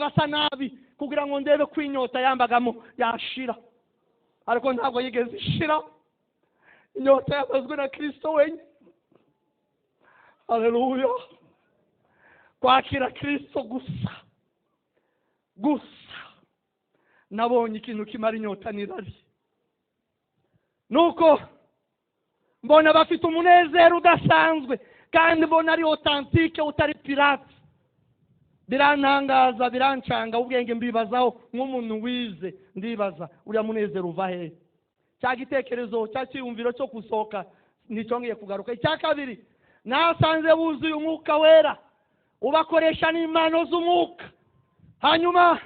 agasa nabi kugira ngo ndebe kwinyota yambagamo yashira, ariko ntabwo yigeze ishira. Inyota yabazwe na Kristo wenyine. Haleluya. Kwakira Kristo gusa nabonye ikintu kimara inyota n'irari. Nuko mbona bafite umunezero udasanzwe kandi mbona ari authentique utari pirate. Birantangaza, birancanga ubwenge, mbibazaho nk'umuntu wize, ndibaza uriya munezero uva he? Cya gitekerezo cya cyiyumviro cyo gusohoka nicyo ngiye kugaruka. Icya kabiri, nasanze buzuye umwuka wera, ubakoresha n'impano z'umwuka. Hanyuma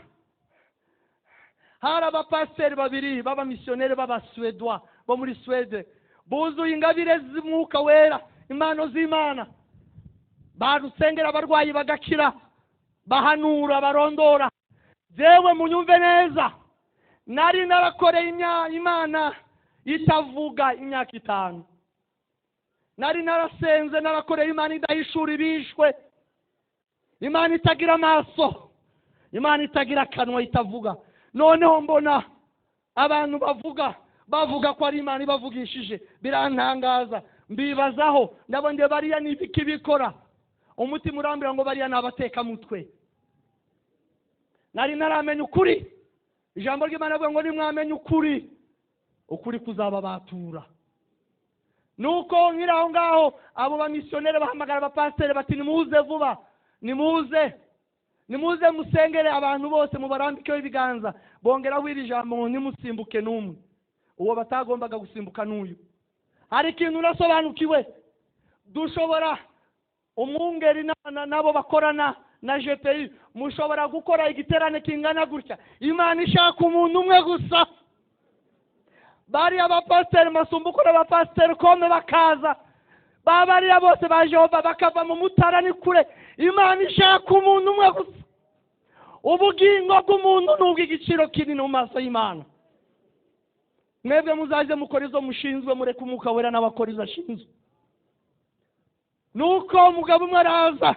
hari abapasiteri babiri b'abamisiyoneri b'abaswedwa bo muri Swede, buzuye ingabire z'umwuka wera, impano z'Imana. Barusengera abarwayi bagakira, bahanura, barondora. Jewe munyumve neza, nari narakoreye Imana itavuga imyaka 5. Nari narasenze, narakoreye Imana idahishura ibishwe, Imana itagira amaso, Imana itagira akanwa, itavuga. Noneho mbona abantu bavuga ko ari Imana ibavugishije. Birantangaza, mbibazaho, ndabonye bariya n'ibiki bikora. Umutima urambira ngo bariya n'abateka mutwe. Nari naramenya ukuri. Ijambo ry'Imana avuga ngo nimwamenye ukuri kuzaba batura. Nuko nkiraho ngaho abo bamisiyoneri bahamagara abapasiteri bati nimuze vuba, nimuze musengere abantu bose, mubarambikeho ibiganza. Bongeraho iri jambo ngo nimusimbuke n'umwe. Uwo batagombaga gusimbuka n'uyu. Hari ikintu nasobanukiwe, dushobora umwungeri nabo bakorana na GPI, mushobora gukora igiterane kingana gutya, Imana ishaka umuntu umwe gusa. Bari abapasiteri masumbuko n'abapasiteri kome bakaza, babariya bose ba Jehova bakava mu Mutara ni kure, Imana ishaka umuntu umwe gusa. Ubugingo bw'umuntu n'ubw'igiciro kinini mu maso y'Imana. Mwebwe muzaje mukora izo mushinzwe, mureke umwuka wera n'abakora izo ashinzwe. Nuko umugabo umwe araza,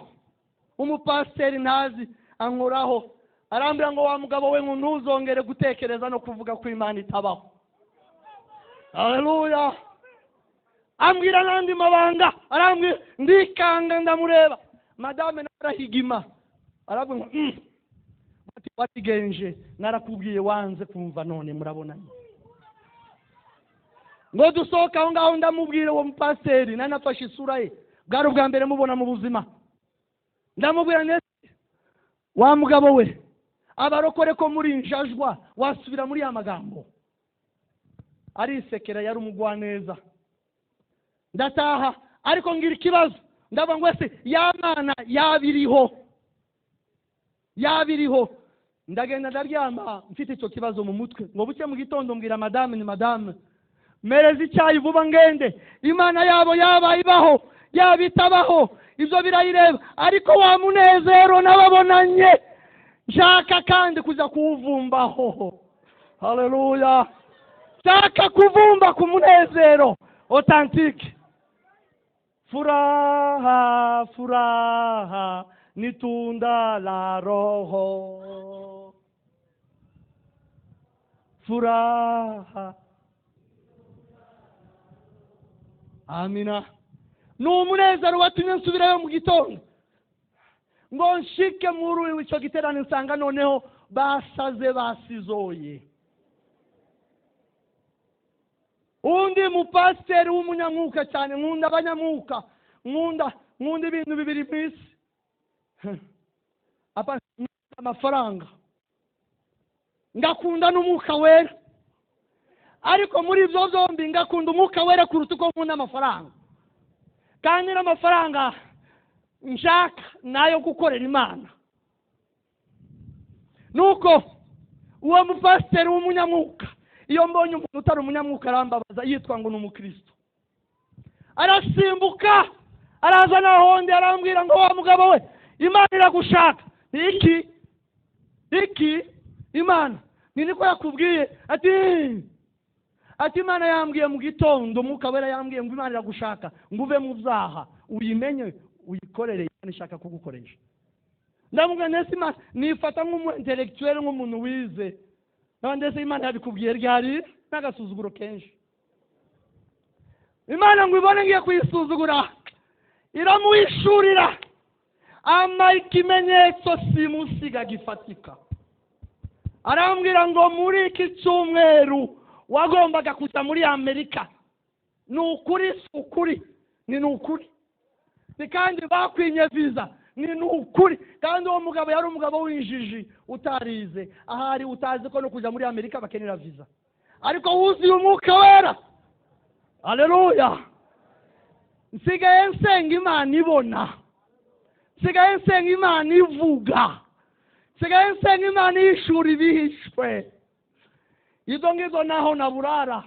umupasiteri ntazi, ankoraho arambira ngo wa mugabo we ngo ntuzongere gutekereza no kuvuga ko Imana itabaho. Haleluya. Ambwira nandi mabanga, arambwira ndikanga, ndamureba. Madame narahigima, aravuga batigenje, narakubwiye wanze kumva, none murabona. Ngo dusohoka aho ngaho, ndamubwira uwo mupasiteri, nanafashe isura ye, bwari ubwa mbere mubona mu buzima. Ndamubwira nese, wa mugabo we, abarokore ko muri njajwa wasubira muri ya magambo. Arisekera, yari umugwaneza. Ndataha, ariko ngira ikibazo, ndavuga ngo ese ya Mana yabiriho. Ndagenda ndaryama mfite icyo kibazo mu mutwe. Ngo buke mu gitondo mbwira madame, ni madame, mereza icyayi vuba ngende, Imana yabo yaba ibaho yabitabaho, ibyo birayireba. Ariko wa munezero nababonanye, nshaka kandi kuza kuwuvumbaho. Haleluya. Nshaka kuvumba ku munezero authentique. Furaha ni tunda la Roho. Furaha. Amina. N'umunezero watumye nsubirayo mu gitondo, ngo nshike muri icyo giterane, nsanga noneho basaze, basizoye. Undi mupasiteri w'umunyamwuka cyane, nkunda abanyamwuka, nkunda ibintu bibiri mwisi, amafaranga, ngakunda n'umwuka wera. Ariko muri ibyo byombi ngakunda umwuka wera kuruta uko nkunda amafaranga. Kandi n'amafaranga nshaka nayo gukorera Imana. Nuko uwo mupasiteri w'umunyamwuka, iyo mbonye umuntu utari umunyamwuka arambabaza, yitwa ngo ni umukristo, arasimbuka araza nahonde, arambwira ngo wa mugabo we, Imana iragushaka. Iki Imana niko yakubwiye? Ati Imana yambwiye mu gitondo, umwuka wera yambwiye ngo Imana iragushaka, ngo uve mu byaha uyimenye uyikorere, Imana ishaka kugukoresha. ndavuga nese Imana nifata nk'umu intellectuel nk'umuntu wize ndetse Imana yabikubwiye ryari n'agasuzuguro kenshi. Imana ngo ibone ngiye kuyisuzugura iramuhishurira ikimenyetso simusiga gifatika. Arambwira ngo muri iki cyumweru wagombaga kujya muri Amerika. Ni ukuri ni ukuri. Ni kandi bakwinye visa ni ukuri. Kandi uwo mugabo yari umugabo w'injiji utarize, ahari utazi ko no kujya muri Amerika bakenera visa, ariko wuzuye umwuka wera. Haleluya. Nsigaye nsenga Imana ibona, nsigaye nsenga Imana ivuga, nsigaye nsenga Imana yishura ibihishwe. Izo ngizo naho naburara,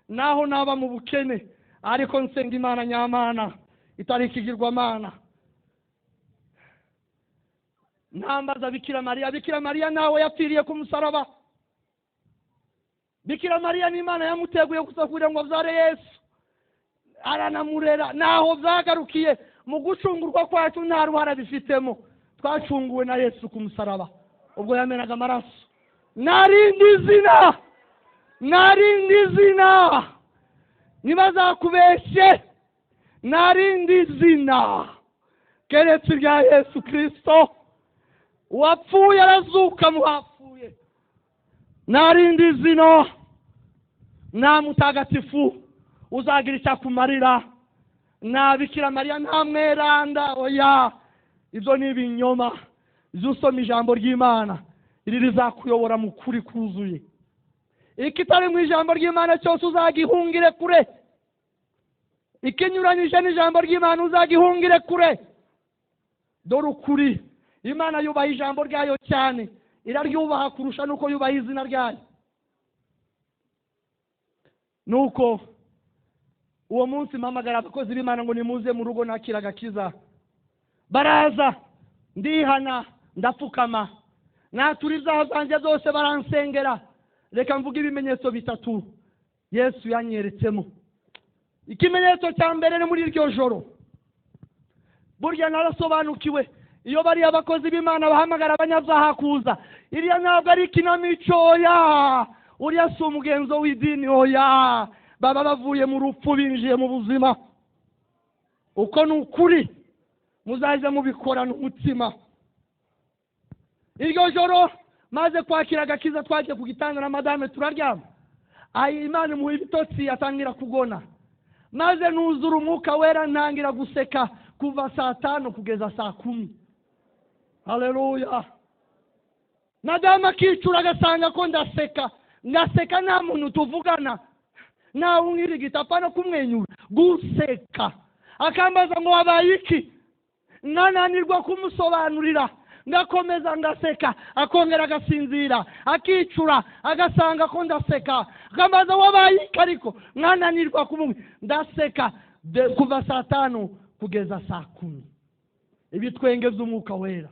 naho naba mu bukene, ariko nsenga Imana nyamana itarikigirwa mana. Ntambaza Bikira Mariya nawe yapfiriye ku musaraba. Bikira Mariya ni Imana yamuteguye gusa kugira ngo abyare Yesu, aranamurera. Naho byagarukiye mu gucungurwa kwacu nta ruhara bifitemo, twacunguwe na Yesu ku musaraba ubwo yamenaga amaraso. Narindi zina ntibazakubeshye, narindi zina keretse rya Yesu Kristo wapfuye arazuka mu bapfuye. Narindi zina nta mutagatifu uzagira icyakumarira, nta Bikira Mariya nta mweranda. Oya, ibyo ni ibinyoma. Uzusoma ijambo ry'Imana iri rizakuyobora mu kuri kuzuye. Ikitari mu ijambo ry'Imana cyose uzagihungire kure, ikinyuranyije n'ijambo ry'Imana uzagihungire kure. Dore ukuri, Imana yubaha ijambo ryayo cyane, iraryubaha kurusha nuko yubaha izina ryayo. Nuko uwo munsi mpamagara abakozi b'Imana ngo nimuze mu rugo nakira agakiza. Baraza, ndihana, ndapfukama, natura ibyaha byanjye zose, baransengera. Reka mvuge ibimenyetso bitatu Yesu yanyeretsemo. Ikimenyetso cya mbere ni muri iryo joro. Burya narasobanukiwe, iyo bari abakozi b'Imana bahamagara abanyabyaha kuza, iriya ntabwo ari ikinamico. Oya, uriya si umugenzo w'idini. Oya, baba bavuye mu rupfu binjiye mu buzima. Uko ni ukuri, muzajya mubikorana umutima. Iryo joro maze kwakira agakiza, twagiye ku gitanda na madame turaryama. Imana imuha ibitotsi, atangira kugona. Maze nuzura umwuka wera, ntangira guseka kuva saa 5 kugeza saa 10. Haleluya. Madame akicura agasanga ko ndaseka nta muntu tuvugana, nawe unkirigita apana kumwenyura, guseka. Akambaza ngo wabaye iki, nananirwa kumusobanurira. Ngakomeza ngaseka, akongera agasinzira, akicura agasanga ko ndaseka. Akambaza wabaye iki, ariko nananirwa ndaseka kuva saa 5 kugeza saa 10. Ibitwengeza umwuka wera.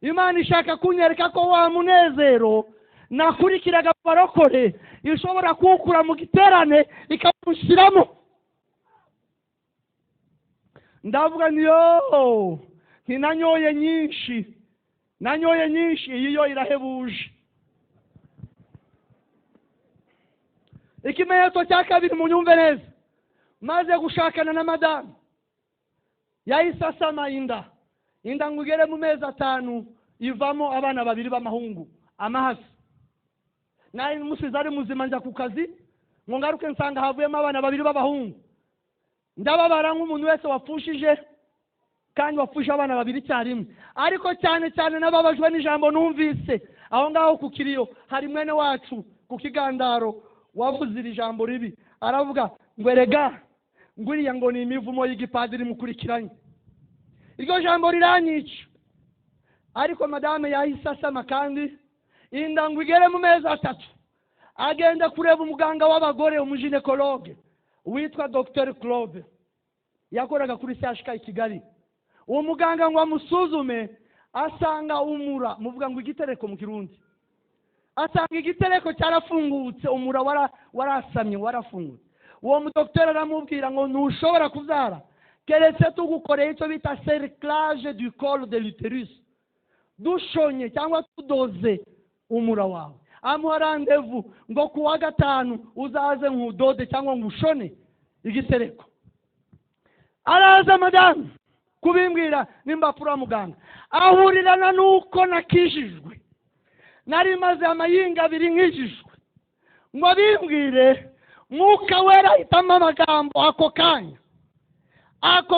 Imana ishaka kunyereka ko wa munezero nakurikiraga barokore ishobora kuwukura mu giterane ikamushiramo. Ndavuga niyo nanyoye nyinshi, iyo irahebuje. Ikimenyetso cya kabiri munyumve neza, maze gushakana na madame yahise asama inda ngo igere mu mezi 5 ivamo abana 2 b'amahungu amahasi. Naye umusizi ari muzima njya ku kazi, ngo ngaruke nsanga havuyemo abana 2 b'abahungu. Ndababara nk'umuntu wese wapfushije, kandi wapfusha abana 2 icyarimwe. Ariko cyane nababajwe n'ijambo numvise aho ngaho ku kiriyo. Hari mwene wacu ku kigandaro wavuze iri jambo ribi, aravuga ngo erega nguriya ngo ni imivumo y'igipadiri mukurikiranye. Iryo jambo riranyica. Ariko madame yahise asama, kandi inda ngo igere mu mezi 3 agenda kureba umuganga w'abagore, umuginekologe witwa Dr. Claude, yakoraga kuri CHK i Kigali. Uwo muganga ngo amusuzume, asanga umura, muvuga ngo igitereko mu Kirundi, asanga igitereko cyarafungutse, umura warasamye, warafungutse. Uwo mudoktora aramubwira ngo ntushobora kubyara keretse tugukoreye icyo bita cerclage du col de l'utérus. dushonye cyangwa tudoze umura wawe. Amuha randevu ngo kuwa gatanu uzaze nkudode cyangwa ngushone igitereko. Araza madamu kubimbwira n'impapuro muganga, ahurirana nuko nakijijwe, nari maze amayinga 2 nkijijwe, ngo bimbwire Mwuka Wera ahitamo amagambo ako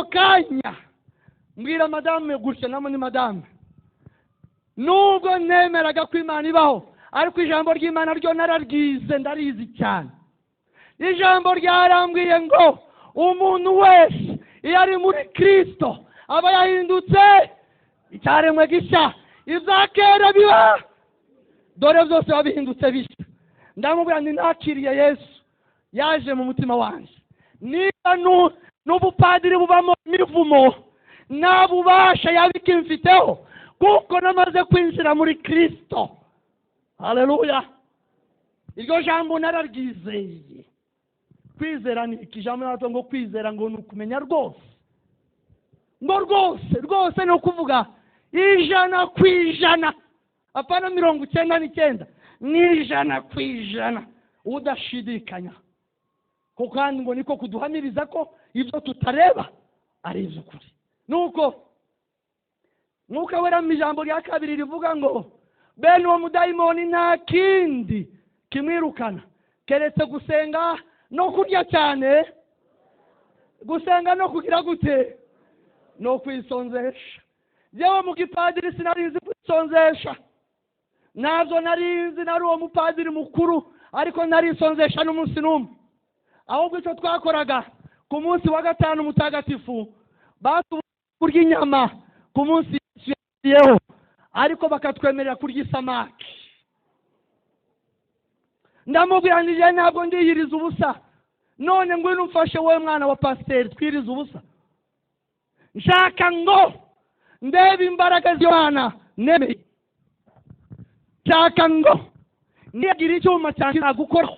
kanya mbwira madamu gutya, namo ni madamu, nubwo nemeraga ko Imana ibaho ariko ijambo ry'Imana ryo nararyize, ndarizi cyane. Ijambo ryarambwiye ngo umuntu wese iyo ari muri Kristo aba yahindutse icyaremwe gishya, izakera biba dore byose babihindutse bishya. Ndamubwira nti nakiriye Yesu, yaje mu mutima wanjye. Niba n'ubupadiri bubamo imivumo nabubasha yabikimfiteho kuko namaze kwinjira muri Kristo. Haleluya. Iryo jambo nararwizeye. Kwizera ni ikijambo nato ngo kwizera ngo nukumenya rwose. Ngo rwose no kuvuga 100%. Apana 99%. Ni 100% udashidikanya. Ko kandi ngo niko kuduhamiriza ko ibyo tutareba ari iby'ukuri. Nuko Mwuka Wera mu ijambo rya kabiri rivuga ngo bene uwo mudayimoni nta kindi kimwirukana keretse gusenga no kurya cyane, gusenga no kugira gute, no kwisonzesha. Yewe mu gipadiri sinarizi kwisonzesha, nabyo narizi, nari uwo mupadiri mukuru, ariko narisonzesha n'umunsi n'umwe. Ahubwo icyo twakoraga ku munsi wa gatanu mutagatifu kurya inyama ku munsi yeho, ariko bakatwemerera kurya isamaki. Ndamubwira nje ntabwo ndiyiriza ubusa, none ngwino umfashe wowe mwana wa pasiteri twiriza ubusa. Nshaka ngo ndebe imbaraga z'Imana nemeye. Nshaka ngo niyagira icyuma cyane nagukora,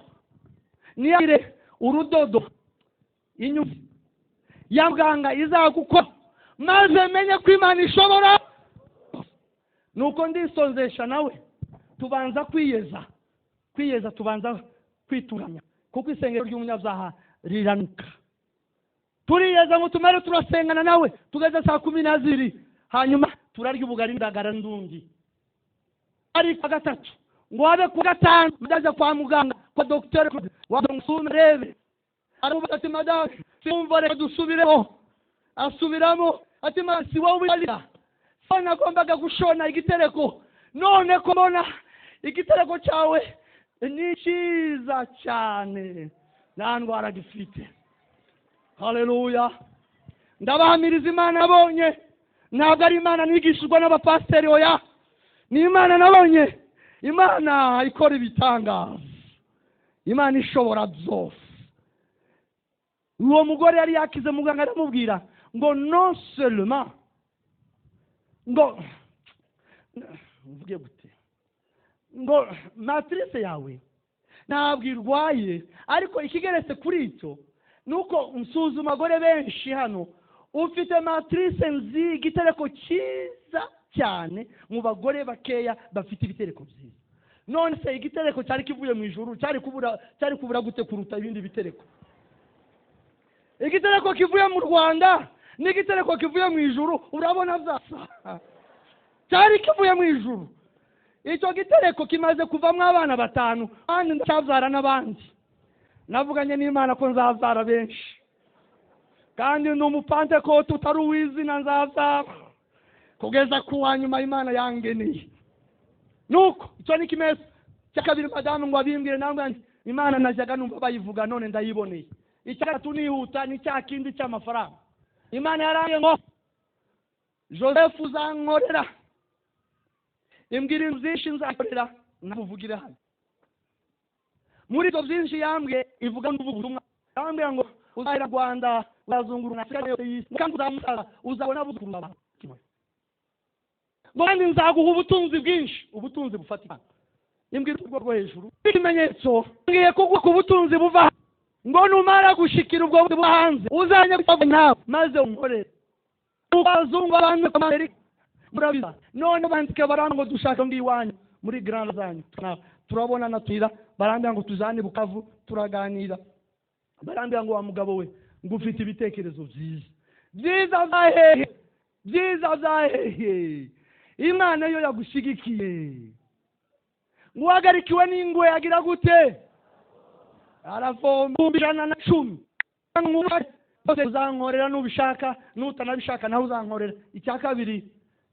niyagire urudodo inyuma ya muganga izagukora, maze menye ko Imana ishobora. Nuko ndisonzesha nawe tubanza kwiyeza tubanza kwitunganya, kuko isengero ry'umunyabyaha riranuka. Turiyeza ngo tumare turasengana nawe tugeze saa 12, hanyuma turarya ubugari ndagara ndundi. Ariko gatatu ngo abe ku gatanu ndaje kwa muganga kwa docteur wadonsumrebe aruba ati madame simvore dusubireho, asubiramo ati masi wowe alira sana gombaga gushona igitereko, none ko mbona igitereko cyawe ni cyiza cyane nta ndwara gifite. Haleluya. Ndabahamiriza Imana nabonye, ntabwo ari Imana nigishijwe n'abapasiteri oya, ni Imana nabonye. Imana ikora ibitangaza, Imana ishobora byose. Uwo mugore yari yakize, muganga aramubwira ngo non seulement ngo mvuge gute, ngo matrice yawe ntabwo irwaye, ariko ikigeretse kuri icyo nuko nsuzuma abagore benshi hano ufite matrice nzi igitereko cyiza cyane mu bagore bakeya bafite ibitereko byiza. None se igitereko cyari kivuye mu ijuru cyari kubura gute kuruta ibindi bitereko? Igitereko kivuye mu Rwanda n'igitereko kivuye mu ijuru urabona byasa, cyari kivuye mu ijuru. Icyo gitereko kimaze kuvamo abana 5 kandi ndacyazara n'abandi. Navuganye n'Imana ko nzabyara benshi, kandi n'umupantekote utari uwizina nzabyara kugeza ku wanyuma Imana yangeneye. Nuko icyo ni kimeze cya kabiri madamu ngo abimbwire, nangwa Imana najyaga numva bayivuga none ndayiboneye. Icyatatu nihuta ni cya kindi cy'amafaranga. Imana yarangiye ngo Joseph uzankorera imbwira byinshi nzakorera navugira hano. Muri ibyo byinshi yambwiye ivuga n'ubutumwa, yambwiye ngo uzahera Rwanda uzazunguruna Afurika kandi uzamusaza uzabona buzukuru bawe. Kandi nzaguha ubutunzi bwinshi, ubutunzi bufatika. Imbwira urwo rwo hejuru ikimenyetso ngiye kuguha ubutunzi buva ngo numara gushikira ubwo buba hanze uzanye nawe maze umkorere. Ubazungu abantu Amerika murabiza none bandike barango dushaka ngiwanyu muri grand zanyu turabona natwira barambya ngo tuzane Bukavu turaganira barambya ngo wa mugabo we ngo ufite ibitekerezo byiza zahehe Imana yo yagushigikiye ngo wagarikiwe n'ingwe yagira gute aravumbirana na 10 uzankorera nubishaka nutanabishaka naho uzankorera icya kabiri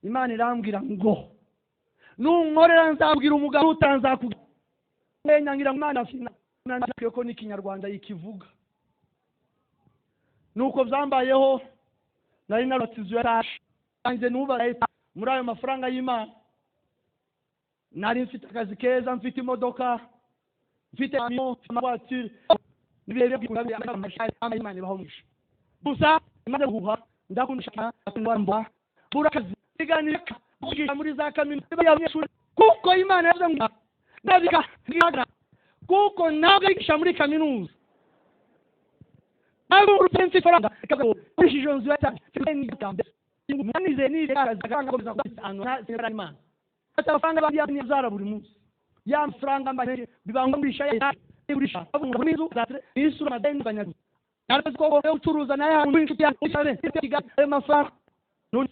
Imana irambwira ngo nunkorera nzabwira umugabo utanzakubwira ngira Imana nanjye ko n'ikinyarwanda yikivuga nuko byambayeho nari naratizo yarashe nanjye nubaye muri ayo mafaranga y'Imana nari mfite akazi keza mfite imodoka mfite amawatire nibere Imana ibahomisha gusa imaze guha ndakundisha ndwamba burakazi iganira kugisha muri za kaminuza y'abanyeshuri kuko Imana yavuze ngo ndabika ngihagra kuko nabigisha muri kaminuza abo urupensi faranga kishije nzu yata manize ni kaza kanga koza ano na Imana atafanga bandi zara buri munsi ya mfranga mbaje bibangurisha burisha abunga nizo zatre isura madeni banyagu narazi ko ucuruza naye inshuti ya cyane amafaranga none